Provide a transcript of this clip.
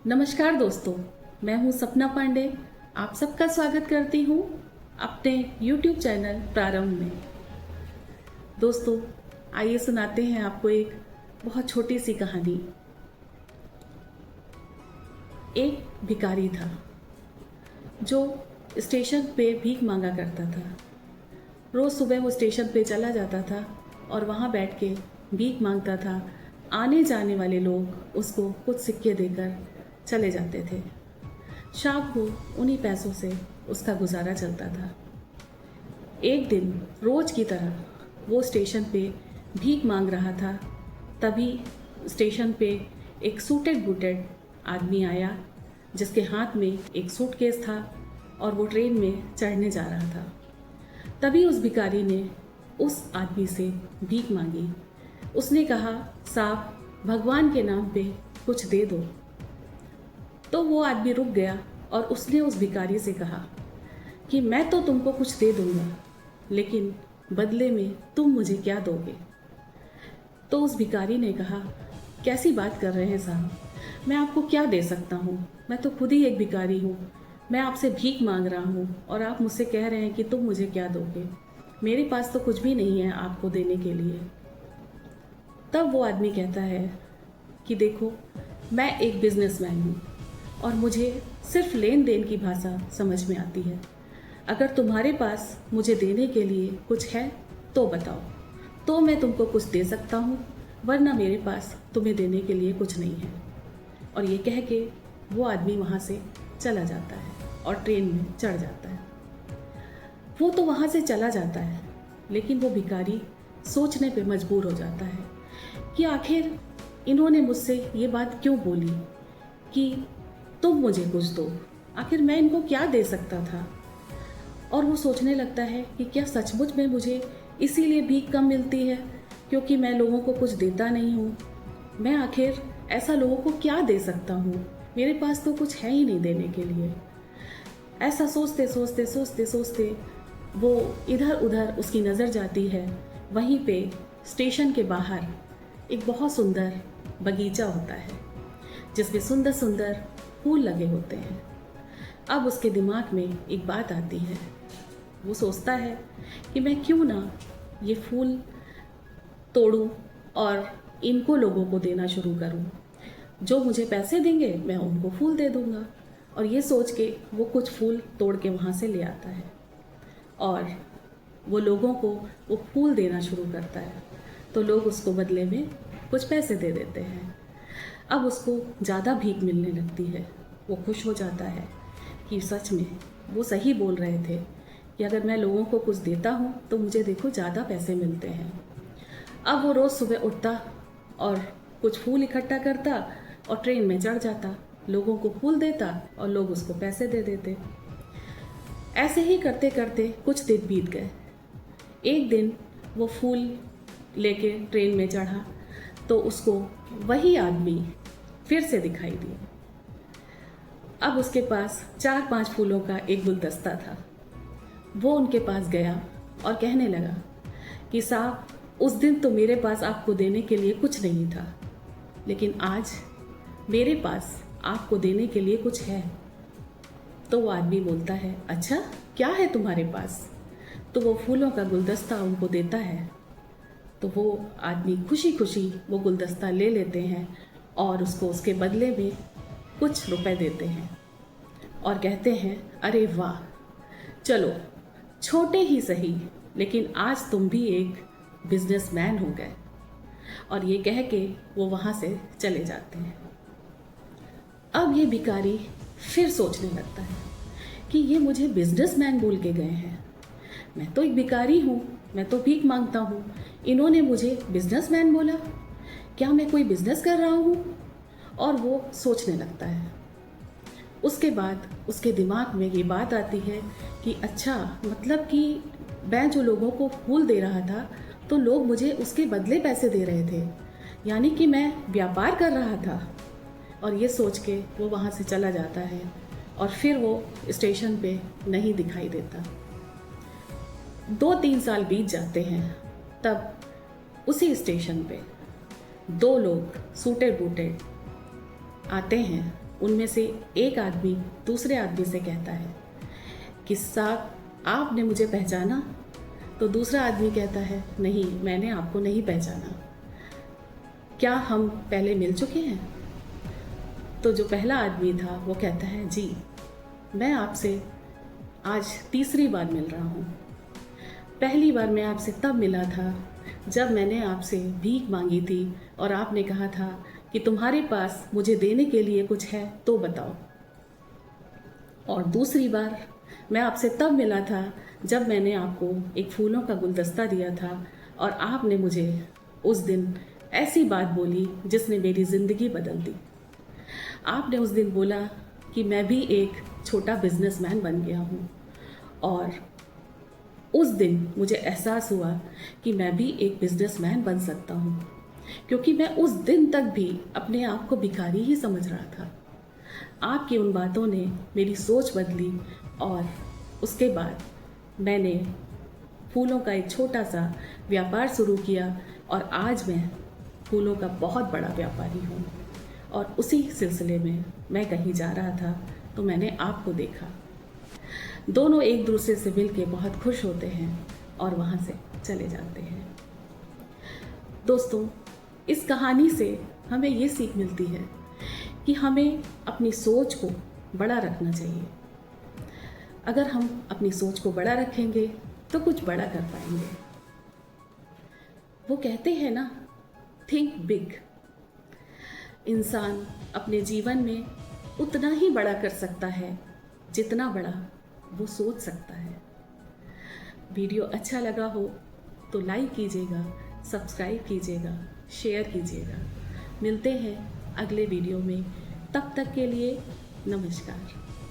नमस्कार दोस्तों, मैं हूं सपना पांडे। आप सबका स्वागत करती हूं अपने YouTube चैनल प्रारंभ में। दोस्तों, आइए सुनाते हैं आपको एक बहुत छोटी सी कहानी। एक भिखारी था जो स्टेशन पे भीख मांगा करता था। रोज़ सुबह वो स्टेशन पे चला जाता था और वहाँ बैठ के भीख मांगता था। आने जाने वाले लोग उसको कुछ सिक्के देकर चले जाते थे। शाम को उन्हीं पैसों से उसका गुजारा चलता था। एक दिन रोज की तरह वो स्टेशन पे भीख मांग रहा था। तभी स्टेशन पे एक सूटेड बूटेड आदमी आया जिसके हाथ में एक सूटकेस था और वो ट्रेन में चढ़ने जा रहा था। तभी उस भिखारी ने उस आदमी से भीख मांगी। उसने कहा, साहब, भगवान के नाम पे कुछ दे दो। तो वो आदमी रुक गया और उसने उस भिखारी से कहा कि मैं तो तुमको कुछ दे दूंगा, लेकिन बदले में तुम मुझे क्या दोगे। तो उस भिखारी ने कहा, कैसी बात कर रहे हैं साहब, मैं आपको क्या दे सकता हूँ। मैं तो खुद ही एक भिखारी हूँ। मैं आपसे भीख मांग रहा हूँ और आप मुझसे कह रहे हैं कि तुम मुझे क्या दोगे। मेरे पास तो कुछ भी नहीं है आपको देने के लिए। तब वो आदमी कहता है कि देखो, मैं एक बिजनेसमैन हूँ और मुझे सिर्फ लेन देन की भाषा समझ में आती है। अगर तुम्हारे पास मुझे देने के लिए कुछ है तो बताओ, तो मैं तुमको कुछ दे सकता हूँ, वरना मेरे पास तुम्हें देने के लिए कुछ नहीं है। और ये कह के वो आदमी वहाँ से चला जाता है और ट्रेन में चढ़ जाता है। वो तो वहाँ से चला जाता है, लेकिन वो भिखारी सोचने पे मजबूर हो जाता है कि आखिर इन्होंने मुझसे ये बात क्यों बोली कि तुम मुझे कुछ दो। आखिर मैं इनको क्या दे सकता था। और वो सोचने लगता है कि क्या सचमुच में मुझे इसीलिए भीख कम मिलती है क्योंकि मैं लोगों को कुछ देता नहीं हूँ। मैं आखिर ऐसा लोगों को क्या दे सकता हूँ, मेरे पास तो कुछ है ही नहीं देने के लिए। ऐसा सोचते सोचते सोचते सोचते वो इधर उधर उसकी नज़र जाती है। वहीं पे स्टेशन के बाहर एक बहुत सुंदर बगीचा होता है जिसमें सुंदर सुंदर फूल लगे होते हैं। अब उसके दिमाग में एक बात आती है। वो सोचता है कि मैं क्यों ना ये फूल तोड़ूं और इनको लोगों को देना शुरू करूं। जो मुझे पैसे देंगे मैं उनको फूल दे दूंगा। और ये सोच के वो कुछ फूल तोड़ के वहाँ से ले आता है और वो लोगों को वो फूल देना शुरू करता है। तो लोग उसको बदले में कुछ पैसे दे देते हैं। अब उसको ज़्यादा भीख मिलने लगती है। वो खुश हो जाता है कि सच में वो सही बोल रहे थे कि अगर मैं लोगों को कुछ देता हूँ तो मुझे देखो ज़्यादा पैसे मिलते हैं। अब वो रोज़ सुबह उठता और कुछ फूल इकट्ठा करता और ट्रेन में चढ़ जाता, लोगों को फूल देता और लोग उसको पैसे दे देते। ऐसे ही करते करते कुछ दिन बीत गए। एक दिन वो फूल लेके ट्रेन में चढ़ा तो उसको वही आदमी फिर से दिखाई दिया। अब उसके पास 4-5 फूलों का एक गुलदस्ता था। वो उनके पास गया और कहने लगा कि साहब, उस दिन तो मेरे पास आपको देने के लिए कुछ नहीं था, लेकिन आज मेरे पास आपको देने के लिए कुछ है। तो वो आदमी बोलता है, अच्छा क्या है तुम्हारे पास। तो वो फूलों का गुलदस्ता उनको देता है। तो वो आदमी खुशी खुशी वो गुलदस्ता ले लेते हैं और उसको उसके बदले में कुछ रुपए देते हैं और कहते हैं, अरे वाह, चलो छोटे ही सही, लेकिन आज तुम भी एक बिजनेसमैन हो गए। और ये कह के वो वहाँ से चले जाते हैं। अब ये भिखारी फिर सोचने लगता है कि ये मुझे बिजनेसमैन बोल के गए हैं। मैं तो एक भिखारी हूँ, मैं तो भीख मांगता हूँ, इन्होंने मुझे बिजनेसमैन बोला। क्या मैं कोई बिजनेस कर रहा हूँ। और वो सोचने लगता है। उसके बाद उसके दिमाग में ये बात आती है कि अच्छा, मतलब कि मैं जो लोगों को फूल दे रहा था तो लोग मुझे उसके बदले पैसे दे रहे थे, यानी कि मैं व्यापार कर रहा था। और ये सोच के वो वहाँ से चला जाता है और फिर वो स्टेशन पे नहीं दिखाई देता। 2-3 साल बीत जाते हैं। तब उसी स्टेशन पे 2 लोग सूटे बूटे आते हैं उनमें से एक आदमी दूसरे आदमी से कहता है कि साहब, आपने मुझे पहचाना? तो दूसरा आदमी कहता है, नहीं, मैंने आपको नहीं पहचाना। क्या हम पहले मिल चुके हैं? तो जो पहला आदमी था वो कहता है, जी, मैं आपसे आज तीसरी बार मिल रहा हूँ। पहली बार मैं आपसे तब मिला था जब मैंने आपसे भीख मांगी थी और आपने कहा था कि तुम्हारे पास मुझे देने के लिए कुछ है तो बताओ। और दूसरी बार मैं आपसे तब मिला था जब मैंने आपको एक फूलों का गुलदस्ता दिया था और आपने मुझे उस दिन ऐसी बात बोली जिसने मेरी ज़िंदगी बदल दी। आपने उस दिन बोला कि मैं भी एक छोटा बिजनेसमैन बन गया हूँ, और उस दिन मुझे एहसास हुआ कि मैं भी एक बिजनेसमैन बन सकता हूँ, क्योंकि मैं उस दिन तक भी अपने आप को भिखारी ही समझ रहा था। आपकी उन बातों ने मेरी सोच बदली और उसके बाद मैंने फूलों का एक छोटा सा व्यापार शुरू किया और आज मैं फूलों का बहुत बड़ा व्यापारी हूँ। और उसी सिलसिले में मैं कहीं जा रहा था तो मैंने आपको देखा। दोनों एक दूसरे से मिल के बहुत खुश होते हैं और वहाँ से चले जाते हैं। दोस्तों, इस कहानी से हमें ये सीख मिलती है कि हमें अपनी सोच को बड़ा रखना चाहिए। अगर हम अपनी सोच को बड़ा रखेंगे तो कुछ बड़ा कर पाएंगे। वो कहते हैं ना, थिंक बिग। इंसान अपने जीवन में उतना ही बड़ा कर सकता है जितना बड़ा वो सोच सकता है। वीडियो अच्छा लगा हो तो लाइक कीजिएगा, सब्सक्राइब कीजिएगा, शेयर कीजिएगा। मिलते हैं अगले वीडियो में। तब तक के लिए नमस्कार।